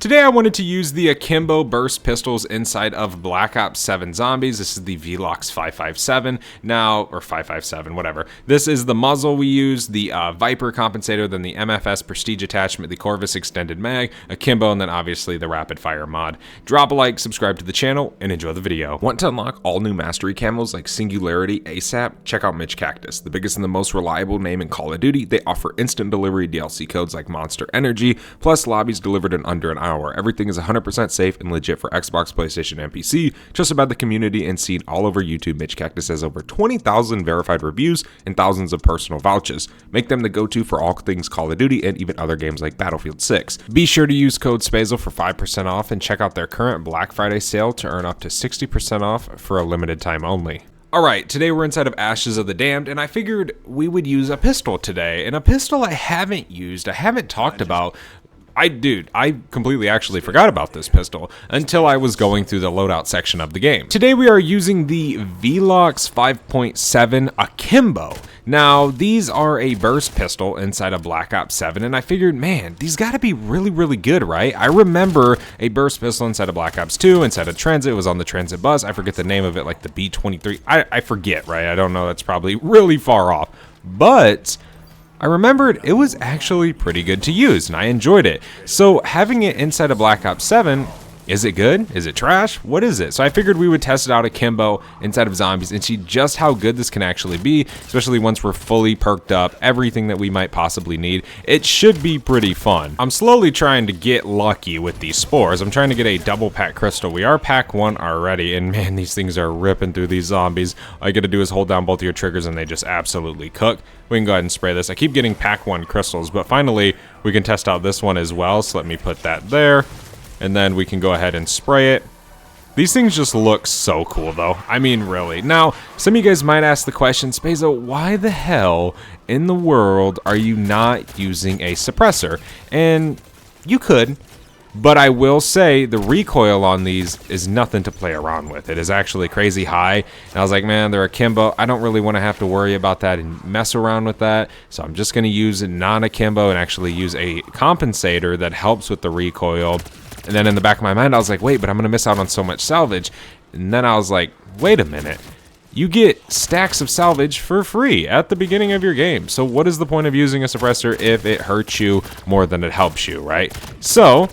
Today I wanted to use the Akimbo burst pistols inside of Black Ops 7 Zombies. This is the Velox 557 now, or 557, whatever. This is the muzzle we use, the Viper compensator, then the MFS Prestige attachment, the Corvus extended mag, Akimbo, and then obviously the rapid fire mod. Drop a like, subscribe to the channel, and enjoy the video. Want to unlock all new mastery camos like Singularity ASAP? Check out Mitch Cactus, the biggest and the most reliable name in Call of Duty. They offer instant delivery DLC codes like Monster Energy, plus lobbies delivered in under an hour. Everything is 100% safe and legit for Xbox, PlayStation, and PC. Just about the community and seen all over YouTube. Mitch Cactus has over 20,000 verified reviews and thousands of personal vouchers. Make them the go-to for all things Call of Duty and even other games like Battlefield 6. Be sure to use code SPAZEL for 5% off and check out their current Black Friday sale to earn up to 60% off for a limited time only. Alright, today we're inside of Ashes of the Damned, and I figured we would use a pistol today. And a pistol I haven't used, I haven't talked about. I completely actually forgot about this pistol until I was going through the loadout section of the game. Today we are using the Velox 5.7 Akimbo. Now, these are a burst pistol inside of Black Ops 7, and I figured, man, these gotta be really, really good, right? I remember a burst pistol inside of Black Ops 2, inside of Transit. It was on the Transit bus. I forget the name of it, like the B-23. I forget, right? I don't know. That's probably really far off. But I remembered it was actually pretty good to use, and I enjoyed it. So having it inside of Black Ops 7, is it good? Is it trash? What is it? So I figured we would test it out Akimbo inside of Zombies and see just how good this can actually be, especially once we're fully perked up, everything that we might possibly need. It should be pretty fun. I'm slowly trying to get lucky with these spores. I'm trying to get a double pack crystal. We are pack 1 already, and man, these things are ripping through these zombies. All you gotta do is hold down both of your triggers and they just absolutely cook. We can go ahead and spray this. I keep getting pack 1 crystals, but finally we can test out this one as well, so let me put that there. And then we can go ahead and spray it. These things just look so cool, though. I mean, really. Now, some of you guys might ask the question, Spazo, why the hell in the world are you not using a suppressor? And you could, but I will say the recoil on these is nothing to play around with. It is actually crazy high. And I was like, man, they're Akimbo. I don't really want to have to worry about that and mess around with that. So I'm just going to use a non-Akimbo and actually use a compensator that helps with the recoil. And then in the back of my mind, I was like, wait, but I'm going to miss out on so much salvage. And then I was like, wait a minute. You get stacks of salvage for free at the beginning of your game. So what is the point of using a suppressor if it hurts you more than it helps you, right? So,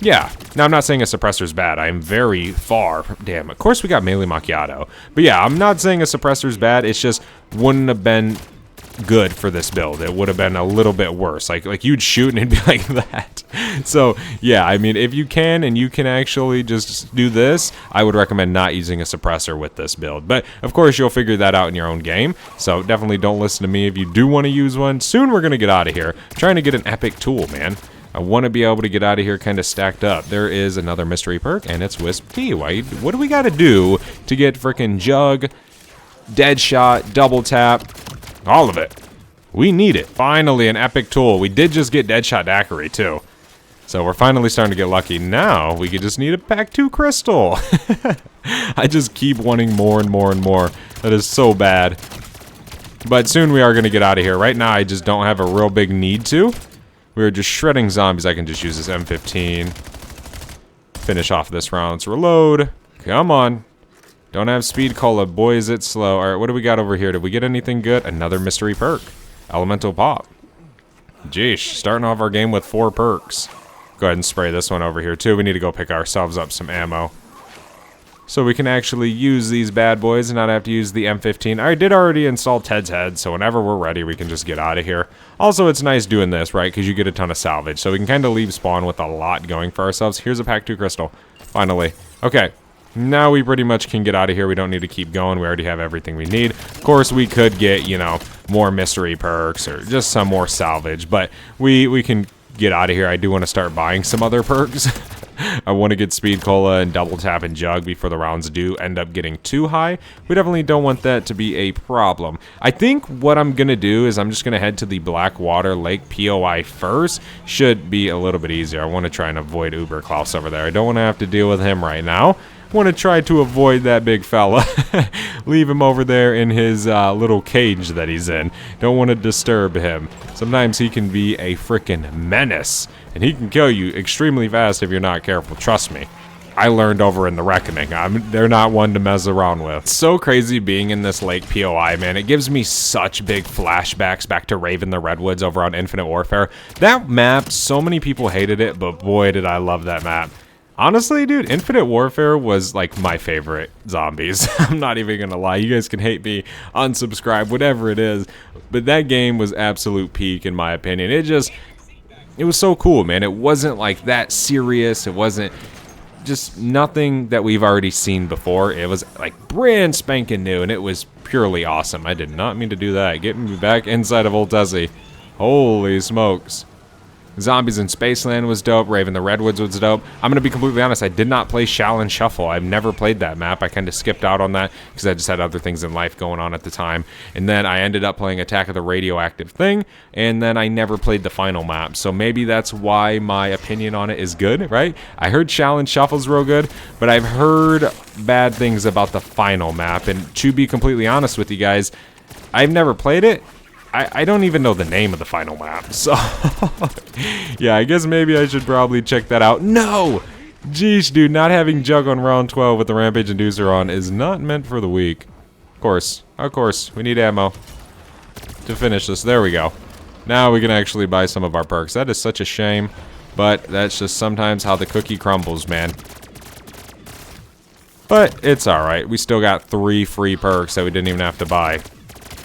yeah. Now, I'm not saying a suppressor is bad. I'm very far. Damn, of course we got melee macchiato. But yeah, I'm not saying a suppressor is bad. It's just wouldn't have been good for this build. It would have been a little bit worse. Like you'd shoot and it'd be like that. So yeah, I mean, if you can and you can actually just do this, I would recommend not using a suppressor with this build. But of course you'll figure that out in your own game. So definitely don't listen to me if you do want to use one. Soon we're gonna get out of here. I'm trying to get an epic tool, man. I want to be able to get out of here kind of stacked up. There is another mystery perk, and it's Wisp T. What do we got to do to get frickin' Jug, Deadshot, Double Tap? All of it. We need it. Finally, an epic tool. We did just get Deadshot Daiquiri, too. So we're finally starting to get lucky. Now, we could just need a pack 2 crystal. I just keep wanting more and more and more. That is so bad. But soon we are going to get out of here. Right now, I just don't have a real big need to. We are just shredding zombies. I can just use this M15. Finish off this round. Let's reload. Come on. Don't have speed cola. Boy, is it slow. All right, what do we got over here? Did we get anything good? Another mystery perk. Elemental Pop. Jeesh, starting off our game with 4 perks. Go ahead and spray this one over here, too. We need to go pick ourselves up some ammo, so we can actually use these bad boys and not have to use the M15. I did already install Ted's Head, so whenever we're ready, we can just get out of here. Also, it's nice doing this, right, because you get a ton of salvage, so we can kind of leave spawn with a lot going for ourselves. Here's a pack 2 crystal, finally. Okay. Now we pretty much can get out of here. We don't need to keep going. We already have everything we need. Of course, we could get, you know, more mystery perks or just some more salvage, but we can get out of here. I do want to start buying some other perks. I want to get Speed Cola and Double Tap and Jug before the rounds do end up getting too high. We definitely don't want that to be a problem. I think what I'm going to do is I'm just going to head to the Blackwater Lake POI first. Should be a little bit easier. I want to try and avoid Uber Klaus over there. I don't want to have to deal with him right now. Want to try to avoid that big fella. Leave him over there in his little cage that he's in. Don't want to disturb him. Sometimes he can be a freaking menace, and he can kill you extremely fast if you're not careful. Trust me. I learned over in the Reckoning. They're not one to mess around with. It's so crazy being in this lake POI, man. It gives me such big flashbacks back to Raven the Redwoods over on Infinite Warfare. That map, so many people hated it, but boy, did I love that map. Honestly, dude, Infinite Warfare was like my favorite zombies. I'm not even gonna lie. You guys can hate me, unsubscribe, whatever it is. But that game was absolute peak in my opinion. It was so cool, man. It wasn't like that serious. It wasn't just nothing that we've already seen before. It was like brand spanking new, and it was purely awesome. I did not mean to do that. Get me back inside of Old Tessie. Holy smokes. Zombies in Spaceland was dope. Raven the Redwoods was dope. I'm going to be completely honest. I did not play Shall and Shuffle. I've never played that map. I kind of skipped out on that because I just had other things in life going on at the time. And then I ended up playing Attack of the Radioactive Thing. And then I never played the final map. So maybe that's why my opinion on it is good, right? I heard Shall and Shuffle's real good, but I've heard bad things about the final map. And to be completely honest with you guys, I've never played it. I don't even know the name of the final map, so yeah, I guess maybe I should probably check that out. No! Jeez, dude, not having Jug on round 12 with the Rampage Inducer on is not meant for the weak. Of course, we need ammo to finish this. There we go. Now we can actually buy some of our perks. That is such a shame, but that's just sometimes how the cookie crumbles, man. But it's alright. We still got 3 free perks that we didn't even have to buy,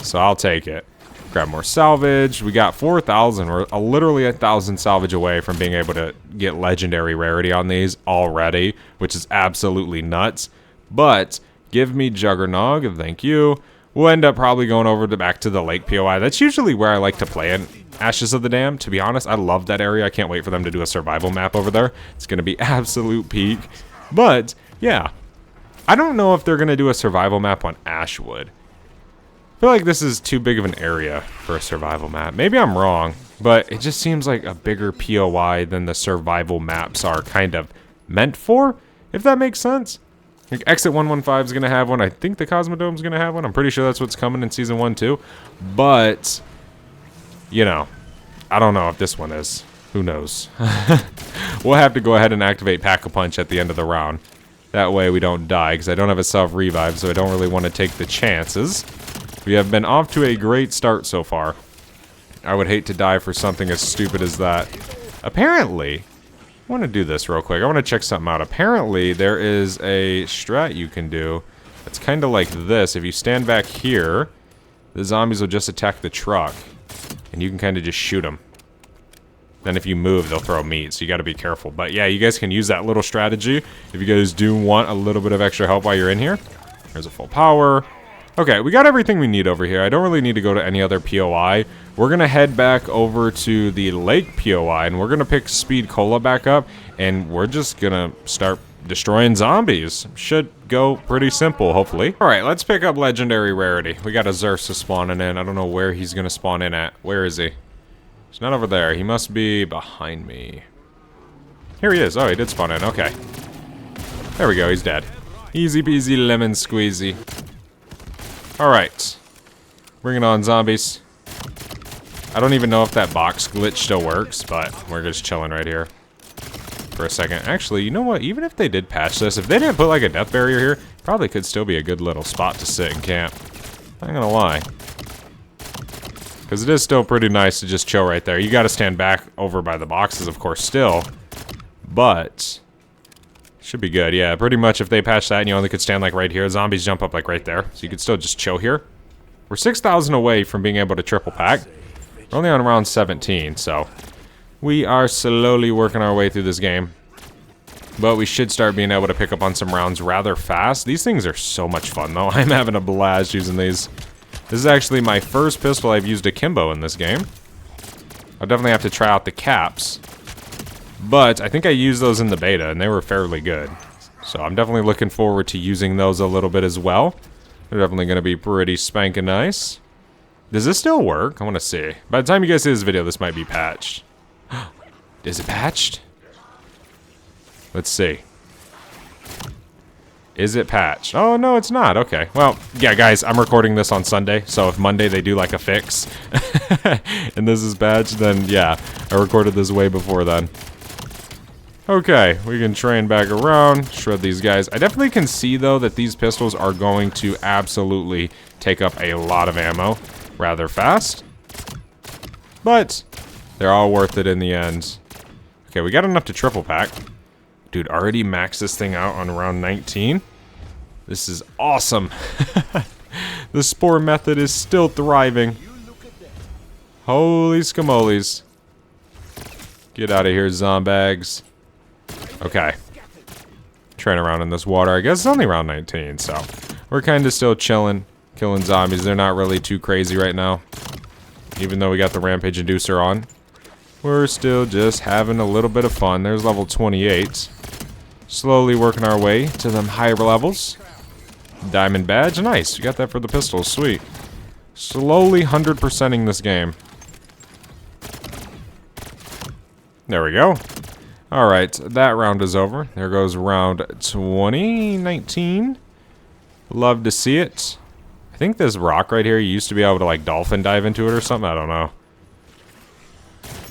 so I'll take it. Grab more salvage. We got 4,000. We're literally 1,000 salvage away from being able to get legendary rarity on these already, which is absolutely nuts. But give me Juggernog, thank you. We'll end up probably going over back to the lake POI. That's usually where I like to play in Ashes of the Dam. To be honest, I love that area. I can't wait for them to do a survival map over there. It's going to be absolute peak. But yeah, I don't know if they're going to do a survival map on Ashwood. I feel like this is too big of an area for a survival map. Maybe I'm wrong, but it just seems like a bigger POI than the survival maps are kind of meant for, if that makes sense. Like Exit 115 is going to have one. I think the Cosmodome is going to have one. I'm pretty sure that's what's coming in Season 1 too. But, you know, I don't know if this one is. Who knows? We'll have to go ahead and activate Pack-a-Punch at the end of the round. That way we don't die, because I don't have a self-revive, so I don't really want to take the chances. We have been off to a great start so far. I would hate to die for something as stupid as that. Apparently, I want to do this real quick. I want to check something out. Apparently, there is a strat you can do. It's kind of like this. If you stand back here, the zombies will just attack the truck. And you can kind of just shoot them. Then if you move, they'll throw meat, so you got to be careful. But yeah, you guys can use that little strategy if you guys do want a little bit of extra help while you're in here. There's a full power. Okay, we got everything we need over here. I don't really need to go to any other POI. We're going to head back over to the lake POI, and we're going to pick Speed Cola back up, and we're just going to start destroying zombies. Should go pretty simple, hopefully. All right, let's pick up Legendary Rarity. We got a Xerxes spawning in. I don't know where he's going to spawn in at. Where is he? He's not over there. He must be behind me. Here he is. Oh, he did spawn in. Okay. There we go. He's dead. Easy peasy lemon squeezy. Alright. Bring it on, zombies. I don't even know if that box glitch still works, but we're just chilling right here for a second. Actually, you know what? Even if they did patch this, if they didn't put like a death barrier here, probably could still be a good little spot to sit and camp. Not gonna lie. Because it is still pretty nice to just chill right there. You gotta stand back over by the boxes, of course, still. But should be good, yeah. Pretty much if they patch that and you only could stand like right here, zombies jump up like right there. So you could still just chill here. We're 6,000 away from being able to triple pack. We're only on round 17, so we are slowly working our way through this game. But we should start being able to pick up on some rounds rather fast. These things are so much fun though. I'm having a blast using these. This is actually my first pistol I've used Akimbo in this game. I'll definitely have to try out the caps. But I think I used those in the beta, and they were fairly good. So I'm definitely looking forward to using those a little bit as well. They're definitely going to be pretty spanking nice. Does this still work? I want to see. By the time you guys see this video, this might be patched. Is it patched? Let's see. Is it patched? Oh, no, it's not. Okay. Well, yeah, guys, I'm recording this on Sunday, so if Monday they do like a fix and this is patched, then yeah, I recorded this way before then. Okay, we can train back around, shred these guys. I definitely can see, though, that these pistols are going to absolutely take up a lot of ammo rather fast. But they're all worth it in the end. Okay, we got enough to triple pack. Dude, already maxed this thing out on round 19. This is awesome. The spore method is still thriving. Holy scamoles. Get out of here, zombags. Okay. Train around in this water. I guess it's only round 19, so we're kind of still chilling, killing zombies. They're not really too crazy right now. Even though we got the rampage inducer on, we're still just having a little bit of fun. There's level 28. Slowly working our way to them higher levels. Diamond badge, nice. We got that for the pistols, sweet. Slowly 100%ing this game. There we go. Alright, that round is over. There goes round 2019. Love to see it. I think this rock right here, you used to be able to like dolphin dive into it or something. I don't know.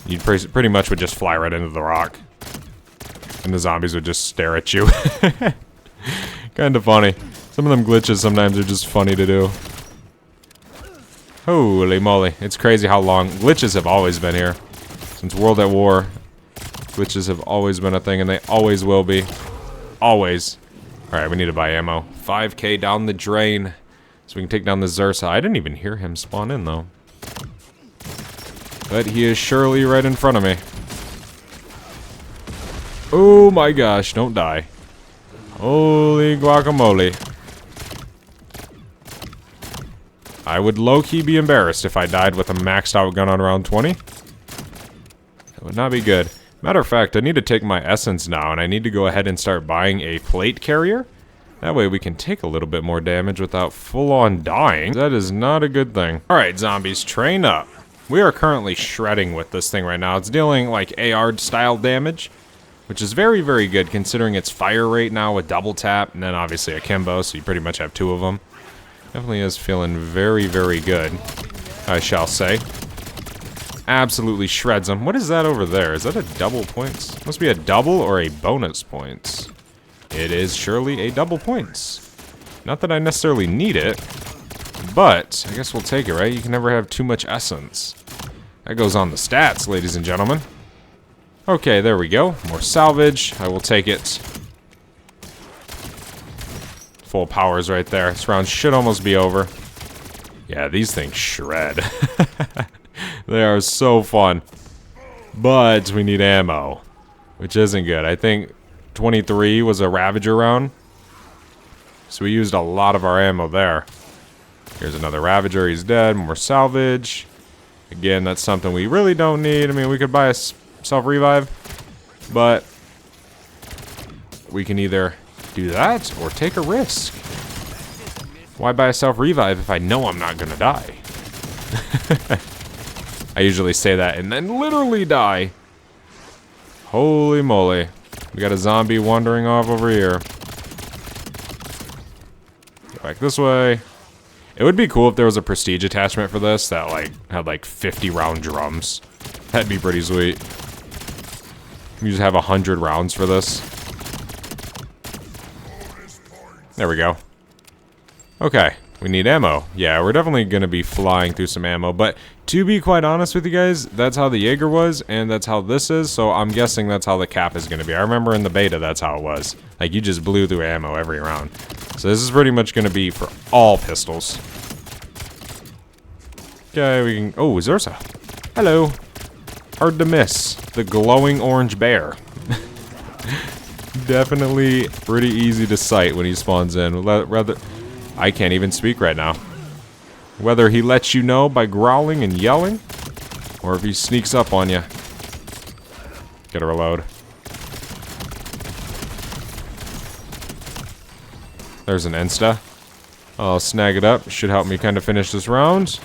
You pretty much would just fly right into the rock. And the zombies would just stare at you. Kind of funny. Some of them glitches sometimes are just funny to do. Holy moly. It's crazy how long. Glitches have always been here. Since World at War, glitches have always been a thing, and they always will be. Always. Alright, we need to buy ammo. 5k down the drain. So we can take down the Zersa. I didn't even hear him spawn in, though. But he is surely right in front of me. Oh my gosh, don't die. Holy guacamole. I would low-key be embarrassed if I died with a maxed out gun on round 20. That would not be good. Matter of fact, I need to take my essence now, and I need to go ahead and start buying a plate carrier. That way we can take a little bit more damage without full-on dying. That is not a good thing. Alright, zombies, train up. We are currently shredding with this thing right now. It's dealing like AR-style damage, which is very, very good considering its fire rate now with double tap, and then obviously Akimbo, so you pretty much have two of them. Definitely is feeling very, very good, I shall say. Absolutely shreds them. What is that over there? Is that a double points? Must be a double or a bonus points. It is surely a double points. Not that I necessarily need it, but I guess we'll take it, right? You can never have too much essence. That goes on the stats, ladies and gentlemen. Okay, there we go. More salvage. I will take it. Full powers right there. This round should almost be over. Yeah, these things shred. They are so fun. But we need ammo, which isn't good. I think 23 was a Ravager round. So we used a lot of our ammo there. Here's another Ravager. He's dead. More salvage. Again, that's something we really don't need. I mean, we could buy a self-revive, but we can either do that or take a risk. Why buy a self-revive if I know I'm not gonna die? I usually say that and then literally die. Holy moly. We got a zombie wandering off over here. Go back this way. It would be cool if there was a prestige attachment for this that like had like 50 round drums. That'd be pretty sweet. You just have 100 rounds for this. There we go. Okay, we need ammo. Yeah, we're definitely going to be flying through some ammo, but to be quite honest with you guys, that's how the Jaeger was, and that's how this is, so I'm guessing that's how the cap is going to be. I remember in the beta, that's how it was. Like, you just blew through ammo every round. So this is pretty much going to be for all pistols. Okay, we can... Oh, Zersa. Hello. Hard to miss. The glowing orange bear. Definitely pretty easy to sight when he spawns in. Rather, I can't even speak right now. Whether he lets you know by growling and yelling, or if he sneaks up on you. Gotta reload. There's an insta. I'll snag it up. Should help me kind of finish this round.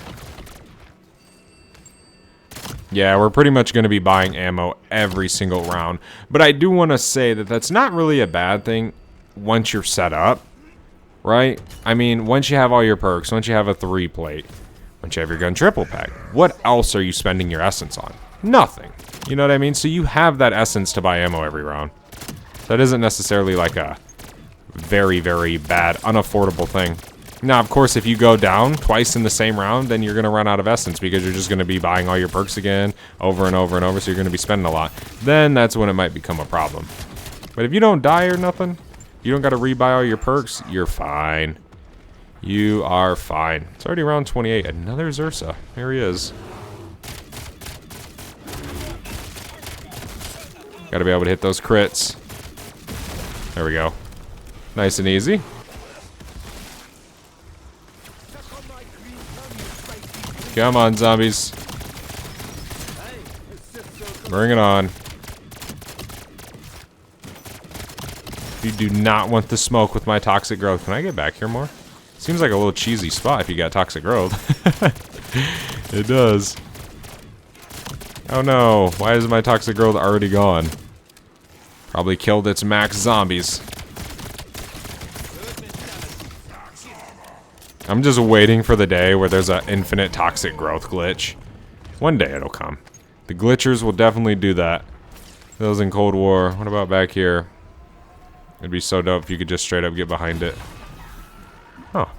Yeah, we're pretty much going to be buying ammo every single round. But I do want to say that that's not really a bad thing once you're set up. right? I mean, once you have all your perks, once you have a 3-plate, once you have your gun triple pack, what else are you spending your essence on? Nothing. You know what I mean? So you have that essence to buy ammo every round. That isn't necessarily like a very, very bad, unaffordable thing. Now, of course, if you go down twice in the same round, then you're going to run out of essence because you're just going to be buying all your perks again over and over and over, so you're going to be spending a lot. Then that's when it might become a problem. But if you don't die or nothing, you don't got to rebuy all your perks, you're fine. You are fine. It's already round 28. Another Xursa. There he is. Got to be able to hit those crits. There we go. Nice and easy. Come on, zombies. Bring it on. You do not want the smoke with my toxic growth. Can I get back here more? Seems like a little cheesy spot if you got toxic growth. It does. Oh no, why is my toxic growth already gone? Probably killed its max zombies. I'm just waiting for the day where there's an infinite toxic growth glitch. One day it'll come. The glitchers will definitely do that. Those in Cold War. What about back here? It'd be so dope if you could just straight up get behind it. Oh,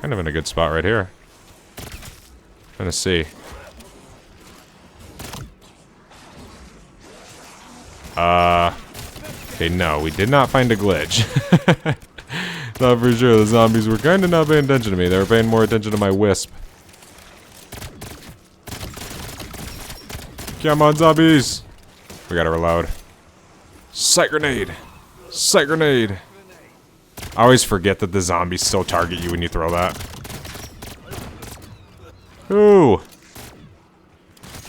kind of in a good spot right here. Trying to see. Okay, no, we did not find a glitch. Not for sure. The zombies were kind of not paying attention to me. They were paying more attention to my wisp. Come on, zombies! We gotta reload. Sight grenade! Sight grenade! I always forget that the zombies still target you when you throw that. Ooh!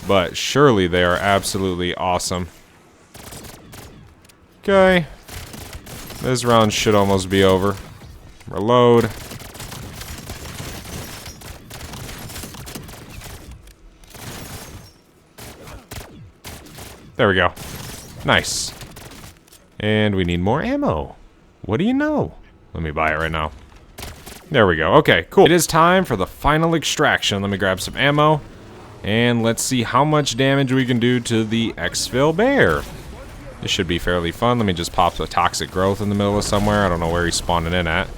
But surely they are absolutely awesome. Okay. This round should almost be over. Reload. There we go. Nice. And we need more ammo. What do you know? Let me buy it right now. There we go. Okay, cool. It is time for the final extraction. Let me grab some ammo. And let's see how much damage we can do to the exfil bear. This should be fairly fun. Let me just pop the toxic growth in the middle of somewhere. I don't know where he's spawning in at.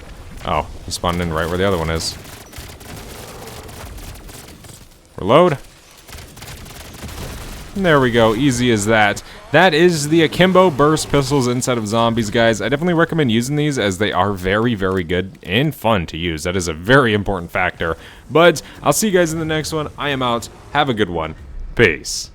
Oh, he's spawning in right where the other one is. Reload. And there we go. Easy as that. That is the Akimbo burst pistols inside of zombies, guys. I definitely recommend using these as they are very, very good and fun to use. That is a very important factor. But I'll see you guys in the next one. I am out. Have a good one. Peace.